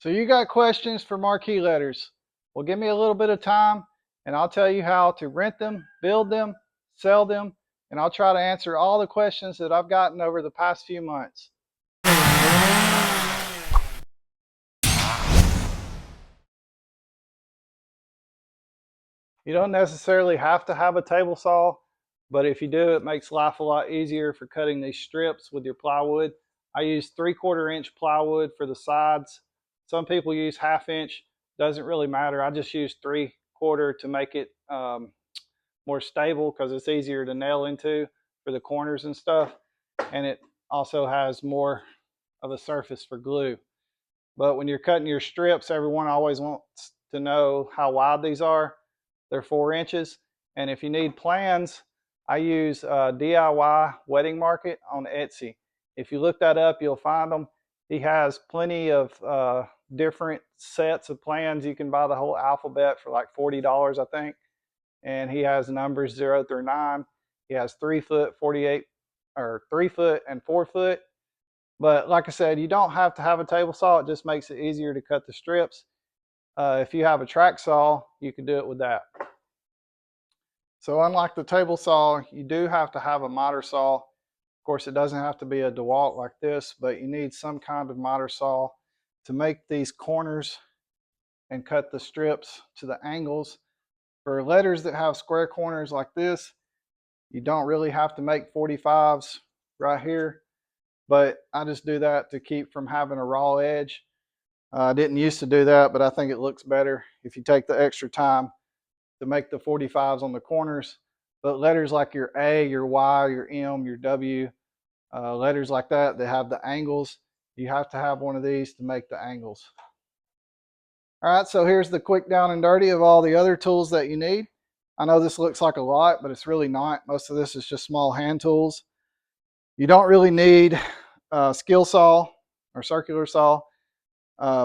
So you got questions for marquee letters. Well, give me a little bit of time and I'll tell you how to rent them, build them, sell them, and I'll try to answer all the questions that I've gotten over the past few months. You don't necessarily have to have a table saw, but if you do, it makes life a lot easier for cutting these strips with your plywood. I use 3/4 inch plywood for the sides. Some people use 1/2 inch, doesn't really matter. I just use 3/4 to make it more stable because it's easier to nail into for the corners and stuff. And it also has more of a surface for glue. But when you're cutting your strips, everyone always wants to know how wide these are. They're 4 inches. And if you need plans, I use DIY Wedding Market on Etsy. If you look that up, you'll find them. He has plenty of different sets of plans. You can buy the whole alphabet for like $40, I think. And he has numbers 0 through 9. He has 3 foot, 48, or 3 foot and 4 foot. But like I said, you don't have to have a table saw. It just makes it easier to cut the strips. If you have a track saw, you can do it with that. So unlike the table saw, you do have to have a miter saw. Of course, it doesn't have to be a DeWalt like this, but you need some kind of miter saw to make these corners and cut the strips to the angles. For letters that have square corners like this, you don't really have to make 45s right here, but I just do that to keep from having a raw edge. I didn't used to do that, but I think it looks better if you take the extra time to make the 45s on the corners. But letters like your A, your Y, your M, your W, letters like that that have the angles, you have to have one of these to make the angles. All right, so here's the quick down and dirty of all the other tools that you need. I know this looks like a lot, but it's really not. Most of this is just small hand tools. You don't really need a skill saw or circular saw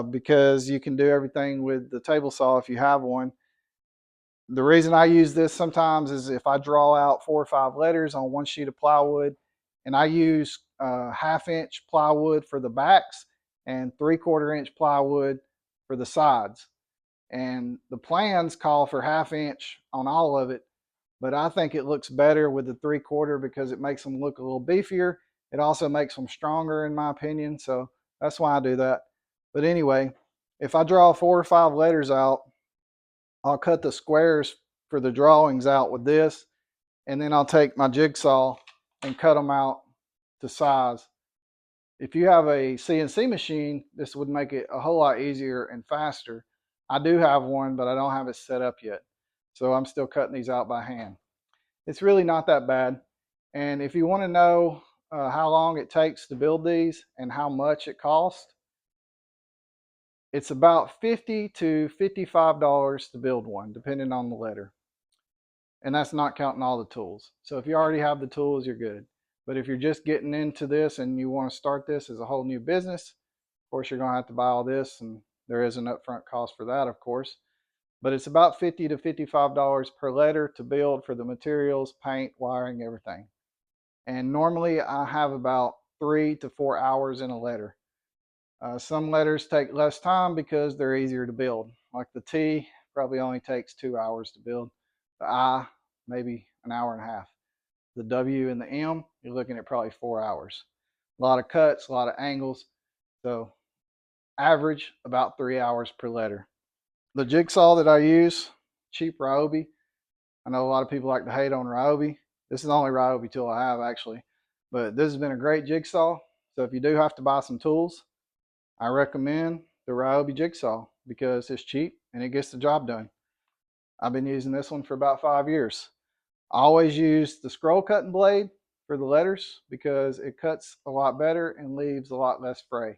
because you can do everything with the table saw if you have one. The reason I use this sometimes is if I draw out 4 or 5 letters on one sheet of plywood, and I use 1/2 inch plywood for the backs and 3/4 inch plywood for the sides. And the plans call for 1/2 inch on all of it, but I think it looks better with the 3/4 because it makes them look a little beefier. It also makes them stronger in my opinion, so that's why I do that. But anyway, if I draw 4 or 5 letters out, I'll cut the squares for the drawings out with this, and then I'll take my jigsaw and cut them out to size. If you have a CNC machine, this would make it a whole lot easier and faster. I do have one, but I don't have it set up yet. So I'm still cutting these out by hand. It's really not that bad. And if you want to know how long it takes to build these and how much it costs, it's about $50 to $55 to build one, depending on the letter. And that's not counting all the tools. So if you already have the tools, you're good. But if you're just getting into this and you want to start this as a whole new business, of course, you're going to have to buy all this, and there is an upfront cost for that, of course. But it's about $50 to $55 per letter to build for the materials, paint, wiring, everything. And normally I have about 3 to 4 hours in a letter. Some letters take less time because they're easier to build. Like the T probably only takes 2 hours to build. The I, maybe an hour and a half. The W and the M, you're looking at probably 4 hours. A lot of cuts, a lot of angles. So average about 3 hours per letter. The jigsaw that I use, cheap Ryobi. I know a lot of people like to hate on Ryobi. This is the only Ryobi tool I have actually. But this has been a great jigsaw. So if you do have to buy some tools, I recommend the Ryobi jigsaw because it's cheap and it gets the job done. I've been using this one for about 5 years. I always use the scroll cutting blade for the letters because it cuts a lot better and leaves a lot less fray.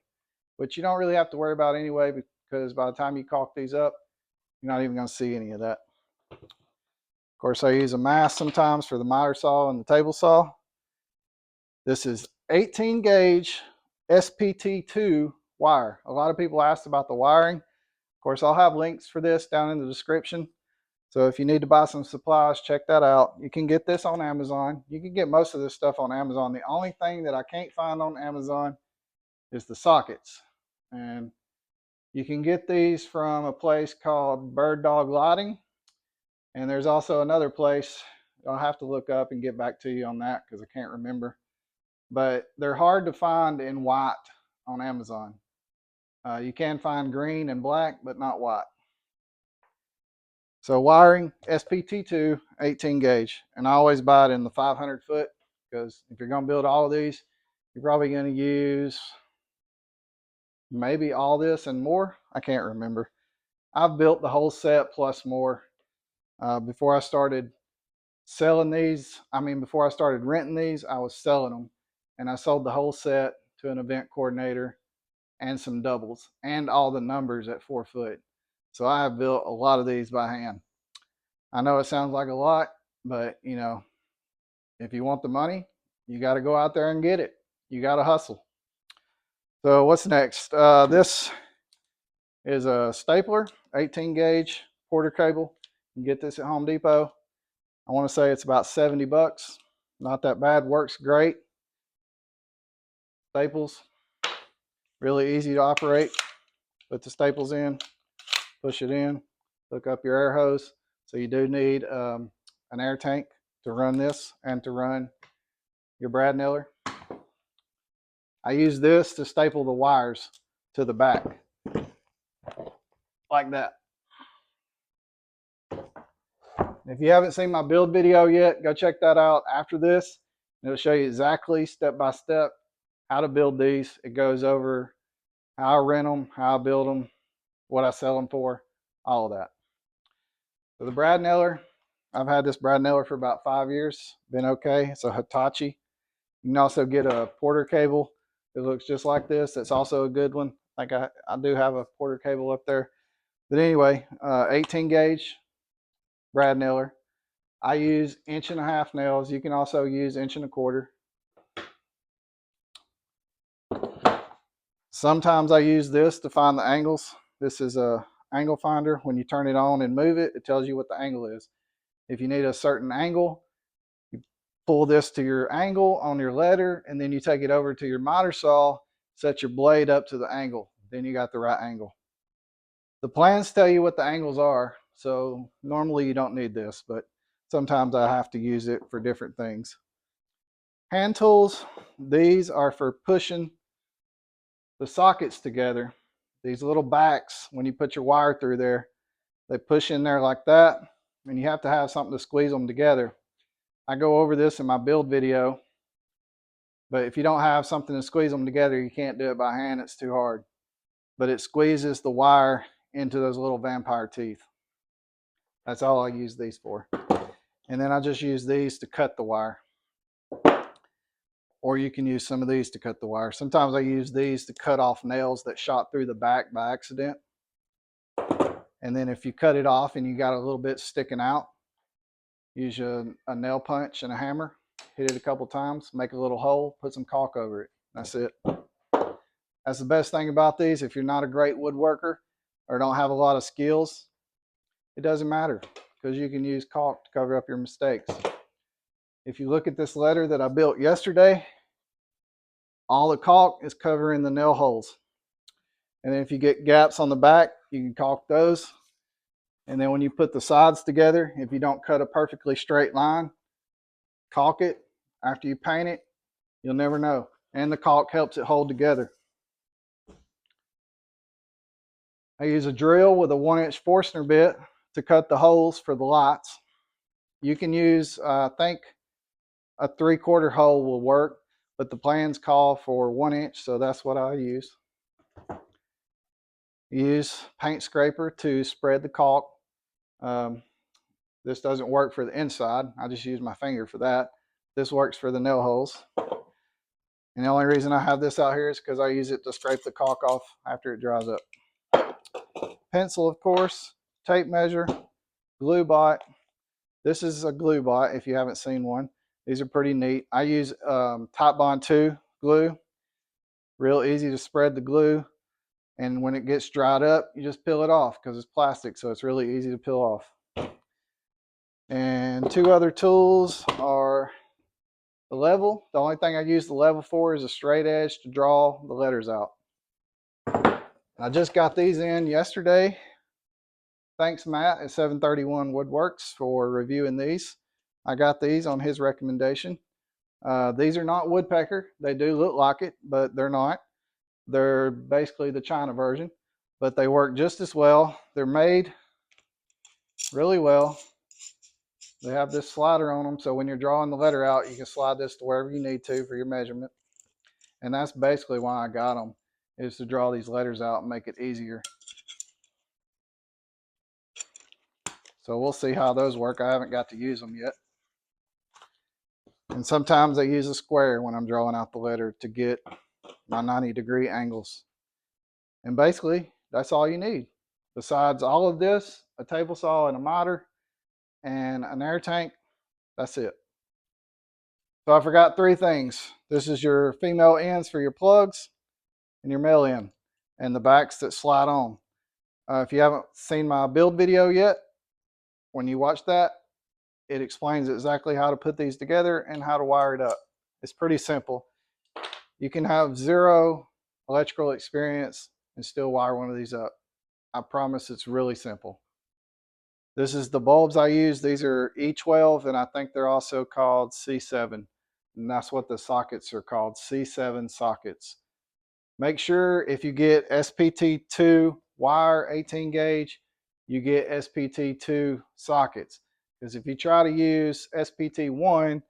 But you don't really have to worry about it anyway because by the time you caulk these up, you're not even going to see any of that. Of course, I use a mask sometimes for the miter saw and the table saw. This is 18 gauge SPT2 wire. A lot of people asked about the wiring. Of course, I'll have links for this down in the description. So if you need to buy some supplies, check that out. You can get this on Amazon. You can get most of this stuff on Amazon. The only thing that I can't find on Amazon is the sockets. And You can get these from a place called Bird Dog Lighting, and there's also another place I'll have to look up and get back to you on that because I can't remember. But they're hard to find in white on Amazon. You can find green and black, but not white. So wiring, SPT2, 18 gauge. And I always buy it in the 500 foot because if you're going to build all of these, you're probably going to use maybe all this and more. I can't remember. I've built the whole set plus more. Before I started selling these, before I started renting these, I was selling them. And I sold the whole set to an event coordinator and some doubles and all the numbers at 4 foot. So I have built a lot of these by hand. I know it sounds like a lot, but you know, if you want the money, you got to go out there and get it. You got to hustle. So what's next? This is a stapler, 18 gauge quarter cable. You can get this at Home Depot. I want to say it's about 70 bucks. Not that bad, works great. Staples, really easy to operate. Put the staples in, push it in, hook up your air hose. So you do need an air tank to run this and to run your brad nailer. I use this to staple the wires to the back, like that. If you haven't seen my build video yet, go check that out after this. It'll show you exactly step by step how to build these. It goes over how I rent them, how I build them, what I sell them for, all of that. So the brad nailer, I've had this brad nailer for about 5 years. Been okay. It's a Hitachi. You can also get a Porter cable. It looks just like this. It's also a good one. Like I do have a Porter cable up there. But anyway, 18 gauge brad nailer. I use 1.5 nails. You can also use 1.25. Sometimes I use this to find the angles. This is a angle finder. When you turn it on and move it, it tells you what the angle is. If you need a certain angle, you pull this to your angle on your letter, and then you take it over to your miter saw, set your blade up to the angle. Then you got the right angle. The plans tell you what the angles are, so normally you don't need this, but sometimes I have to use it for different things. Hand tools, these are for pushing the sockets together. These little backs, when you put your wire through there, they push in there like that, and you have to have something to squeeze them together. I go over this in my build video, but if you don't have something to squeeze them together, you can't do it by hand. It's too hard. But it squeezes the wire into those little vampire teeth. That's all I use these for. And then I just use these to cut the wire. Or you can use some of these to cut the wire. Sometimes I use these to cut off nails that shot through the back by accident. And then if you cut it off and you got a little bit sticking out, use a nail punch and a hammer, hit it a couple times, make a little hole, put some caulk over it. That's it. That's the best thing about these. If you're not a great woodworker or don't have a lot of skills, it doesn't matter because you can use caulk to cover up your mistakes. If you look at this letter that I built yesterday, all the caulk is covering the nail holes. And then if you get gaps on the back, you can caulk those. And then when you put the sides together, if you don't cut a perfectly straight line, caulk it. After you paint it, you'll never know. And the caulk helps it hold together. I use a drill with a 1-inch Forstner bit to cut the holes for the lights. You can use, I think, a 3/4 hole will work, but the plans call for 1 inch, so that's what I use. Use paint scraper to spread the caulk. This doesn't work for the inside. I just use my finger for that. This works for the nail holes. And the only reason I have this out here is because I use it to scrape the caulk off after it dries up. Pencil, of course, tape measure, glue bot. This is a glue bot if you haven't seen one. These are pretty neat. I use Type Bond 2 glue. Real easy to spread the glue. And when it gets dried up, you just peel it off because it's plastic, so it's really easy to peel off. And two other tools are the level. The only thing I use the level for is a straight edge to draw the letters out. I just got these in yesterday. Thanks, Matt at 731 Woodworks for reviewing these. I got these on his recommendation. These are not woodpecker. They do look like it, but they're not. They're basically the China version, but they work just as well. They're made really well. They have this slider on them, so when you're drawing the letter out, you can slide this to wherever you need to for your measurement. And that's basically why I got them, is to draw these letters out and make it easier. So we'll see how those work. I haven't got to use them yet. And sometimes I use a square when I'm drawing out the letter to get my 90-degree angles. And basically, that's all you need. Besides all of this, a table saw and a miter and an air tank, that's it. So I forgot 3 things. This is your female ends for your plugs and your male end and the backs that slide on. If you haven't seen my build video yet, when you watch that, it explains exactly how to put these together and how to wire it up. It's pretty simple. You can have 0 electrical experience and still wire one of these up. I promise it's really simple. This is the bulbs I use. These are E12, and I think they're also called C7. And that's what the sockets are called, C7 sockets. Make sure if you get SPT2 wire 18 gauge, you get SPT2 sockets. Because if you try to use SPT1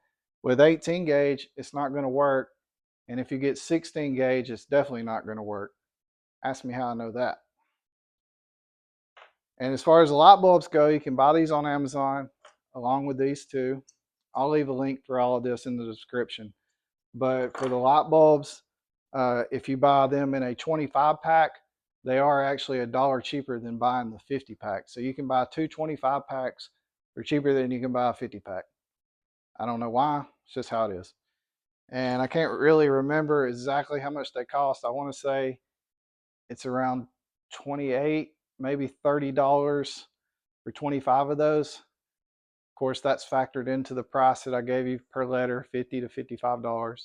with 18 gauge, it's not going to work. And if you get 16 gauge, it's definitely not going to work. Ask me how I know that. And as far as the light bulbs go, you can buy these on Amazon along with these 2. I'll leave a link for all of this in the description. But for the light bulbs, if you buy them in a 25 pack, they are actually $1 cheaper than buying the 50 pack. So you can buy 2 25 packs for cheaper than you can buy a 50 pack. I don't know why, it's just how it is. And I can't really remember exactly how much they cost. I want to say it's around $28, maybe $30 for 25 of those. Of course, that's factored into the price that I gave you per letter, $50 to $55.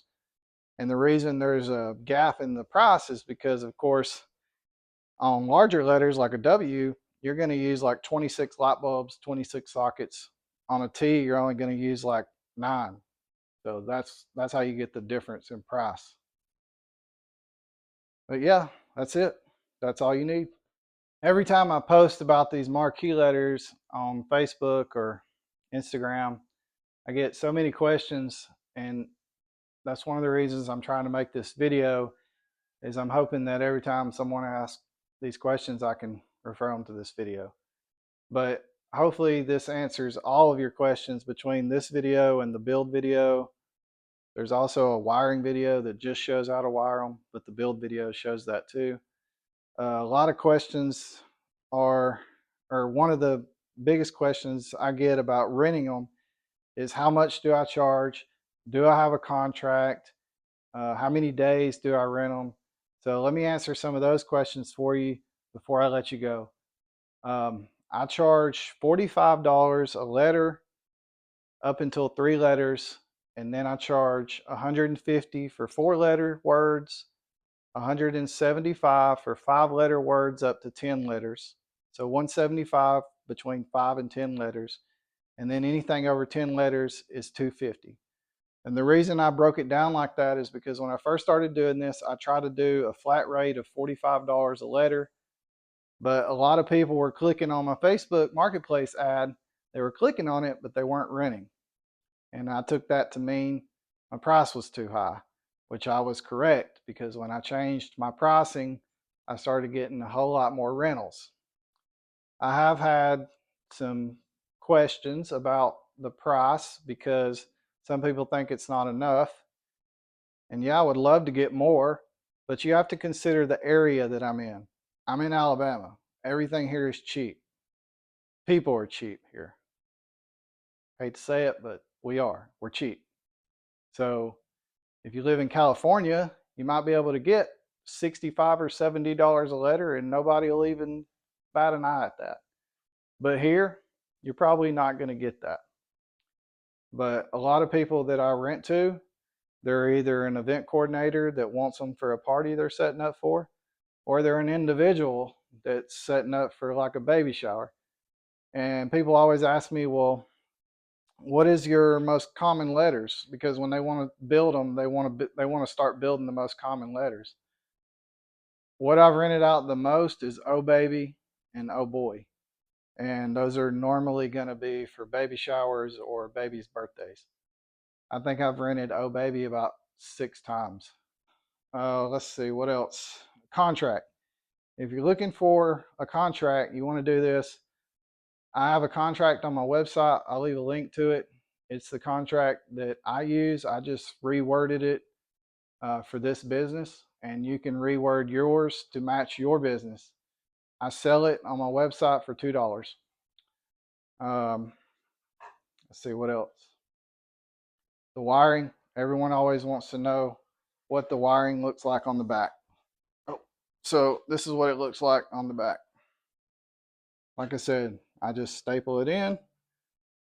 And the reason there's a gap in the price is because, of course, on larger letters like a W, you're going to use like 26 light bulbs, 26 sockets. On a T, you're only going to use like 9. So that's how you get the difference in price. But yeah, that's it. That's all you need. Every time I post about these marquee letters on Facebook or Instagram, I get so many questions, and that's one of the reasons I'm trying to make this video, is I'm hoping that every time someone asks these questions, I can refer them to this video. But hopefully this answers all of your questions between this video and the build video. There's also a wiring video that just shows how to wire them, but the build video shows that too. A lot of questions are, or one of the biggest questions I get about renting them is, how much do I charge? Do I have a contract? How many days do I rent them? So let me answer some of those questions for you before I let you go. I charge $45 a letter up until 3 letters, and then I charge $150 for 4-letter words, $175 for 5-letter words up to 10 letters. So $175 between 5 and 10 letters, and then anything over 10 letters is $250. And the reason I broke it down like that is because when I first started doing this, I tried to do a flat rate of $45 a letter, but a lot of people were clicking on my Facebook Marketplace ad. They were clicking on it, but they weren't renting. And I took that to mean my price was too high, which I was correct, because when I changed my pricing, I started getting a whole lot more rentals. I have had some questions about the price because some people think it's not enough. And yeah, I would love to get more, but you have to consider the area that I'm in. I'm in Alabama. Everything here is cheap. People are cheap here. I hate to say it, but we are. We're cheap. So if you live in California, you might be able to get $65 or $70 a letter and nobody will even bat an eye at that. But here, you're probably not going to get that. But a lot of people that I rent to, they're either an event coordinator that wants them for a party they're setting up for, or they're an individual that's setting up for like a baby shower. And people always ask me, well, what is your most common letters? Because when they want to build them, they want to start building the most common letters. What I've rented out the most is oh baby and oh boy. And those are normally going to be for baby showers or babies' birthdays. I think I've rented oh baby about 6 times. Let's see, what else? Contract. If you're looking for a contract, you want to do this. I have a contract on my website. I'll leave a link to it. It's the contract that I use. I just reworded it for this business, and you can reword yours to match your business. I sell it on my website for $2. Let's see what else. The wiring. Everyone always wants to know what the wiring looks like on the back. Oh, so this is what it looks like on the back. Like I said, I just staple it in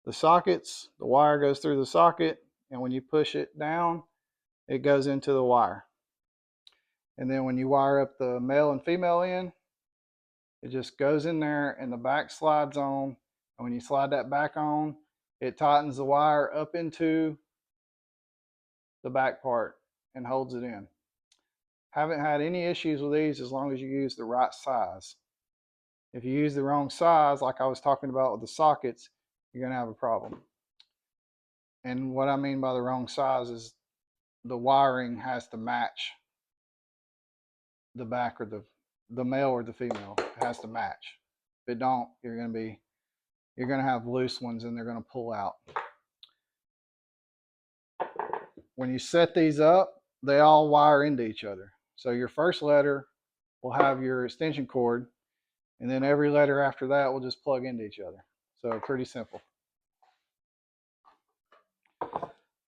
the sockets. The wire goes through the socket, and when you push it down, it goes into the wire. And then when you wire up the male and female end, it just goes in there and the back slides on. And when you slide that back on, it tightens the wire up into the back part and holds it in. Haven't had any issues with these as long as you use the right size. If you use the wrong size, like I was talking about with the sockets, you're going to have a problem. And what I mean by the wrong size is the wiring has to match the back or the male or the female. It has to match. If it don't, you're going to have loose ones and they're going to pull out. When you set these up, they all wire into each other. So your first letter will have your extension cord, and then every letter after that will just plug into each other. So pretty simple.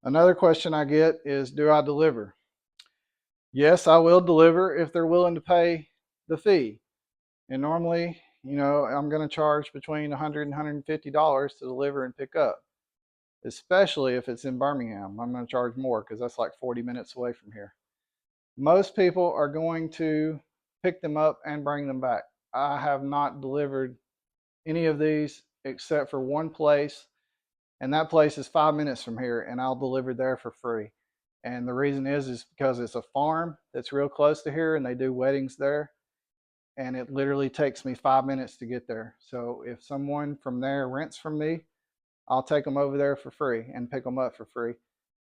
Another question I get is, do I deliver? Yes, I will deliver if they're willing to pay the fee. And normally, I'm going to charge between $100 and $150 to deliver and pick up. Especially if it's in Birmingham. I'm going to charge more because that's like 40 minutes away from here. Most people are going to pick them up and bring them back. I have not delivered any of these except for one place, and that place is 5 minutes from here, and I'll deliver there for free. And the reason is because it's a farm that's real close to here, and they do weddings there, and it literally takes me 5 minutes to get there. So if someone from there rents from me, I'll take them over there for free and pick them up for free.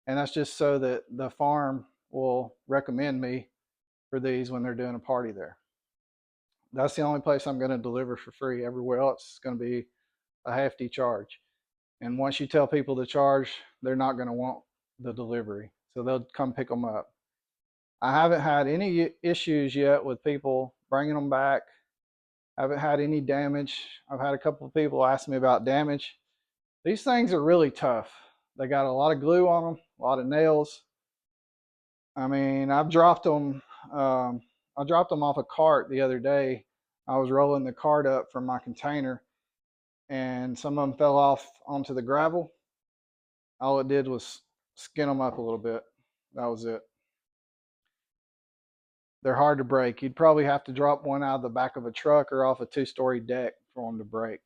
And that's just so that the farm will recommend me for these when they're doing a party there. That's the only place I'm going to deliver for free. Everywhere else is going to be a hefty charge. And once you tell people to charge, they're not going to want the delivery. So they'll come pick them up. I haven't had any issues yet with people bringing them back. I haven't had any damage. I've had a couple of people ask me about damage. These things are really tough. They got a lot of glue on them, a lot of nails. I mean, I've dropped them. I dropped them off a cart the other day. I was rolling the cart up from my container, and some of them fell off onto the gravel. All it did was skin them up a little bit. That was it. They're hard to break. You'd probably have to drop one out of the back of a truck or off a 2-story deck for them to break.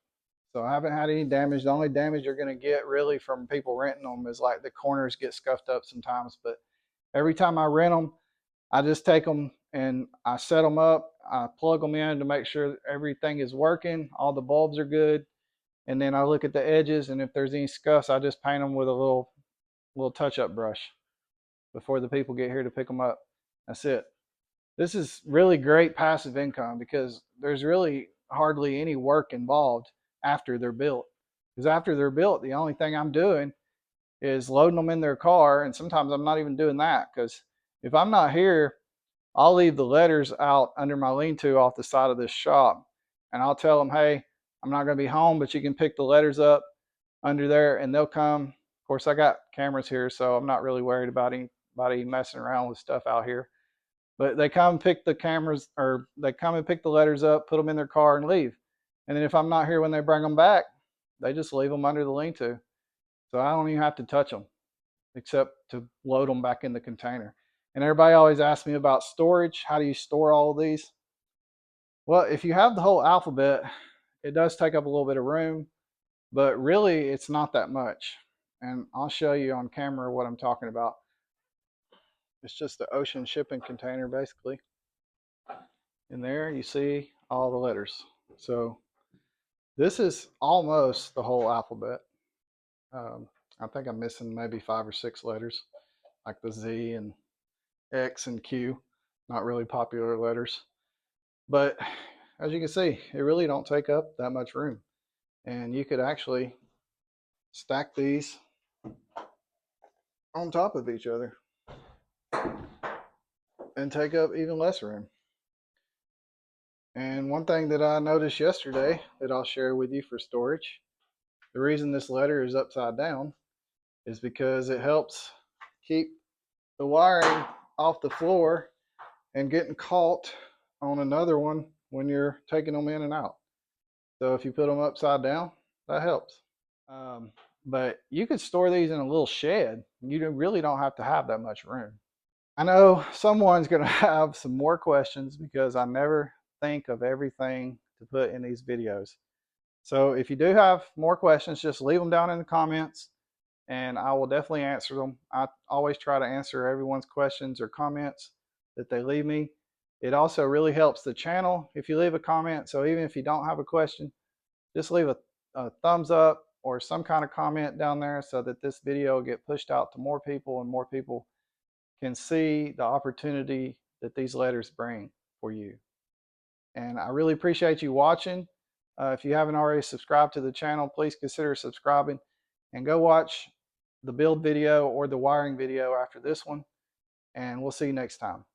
So I haven't had any damage. The only damage you're going to get really from people renting them is like the corners get scuffed up sometimes. But every time I rent them, I just take them and I set them up. I plug them in to make sure everything is working. All the bulbs are good. And then I look at the edges, and if there's any scuffs, I just paint them with a little touch-up brush before the people get here to pick them up. That's it. This is really great passive income because there's really hardly any work involved after they're built. Because after they're built, the only thing I'm doing is loading them in their car, and sometimes I'm not even doing that because if I'm not here, I'll leave the letters out under my lean-to off the side of this shop, and I'll tell them, hey, I'm not going to be home, but you can pick the letters up under there, and they'll come. Of course, I got cameras here, so I'm not really worried about anybody messing around with stuff out here. But they come pick the cameras, or they come and pick the letters up, put them in their car, and leave. And then if I'm not here when they bring them back, they just leave them under the lean-to. So I don't even have to touch them except to load them back in the container. And everybody always asks me about storage. How do you store all of these? Well, if you have the whole alphabet, it does take up a little bit of room, but really it's not that much. And I'll show you on camera what I'm talking about. It's just the ocean shipping container basically. In there you see all the letters. So this is almost the whole alphabet. Um, I think I'm missing maybe 5 or 6 letters, like the Z and X and Q, not really popular letters. But as you can see, it really don't take up that much room. And you could actually stack these on top of each other and take up even less room. And one thing that I noticed yesterday that I'll share with you for storage, the reason this letter is upside down is because it helps keep the wiring off the floor and getting caught on another one when you're taking them in and out. So if you put them upside down, that helps. But you could store these in a little shed. You really don't have to have that much room. I know someone's going to have some more questions because I never think of everything to put in these videos. So if you do have more questions, just leave them down in the comments and I will definitely answer them. I always try to answer everyone's questions or comments that they leave me. It also really helps the channel if you leave a comment. So even if you don't have a question, just leave a thumbs up or some kind of comment down there so that this video will get pushed out to more people and more people can see the opportunity that these letters bring for you. And I really appreciate you watching. If you haven't already subscribed to the channel, please consider subscribing and go watch the build video or the wiring video after this one. And we'll see you next time.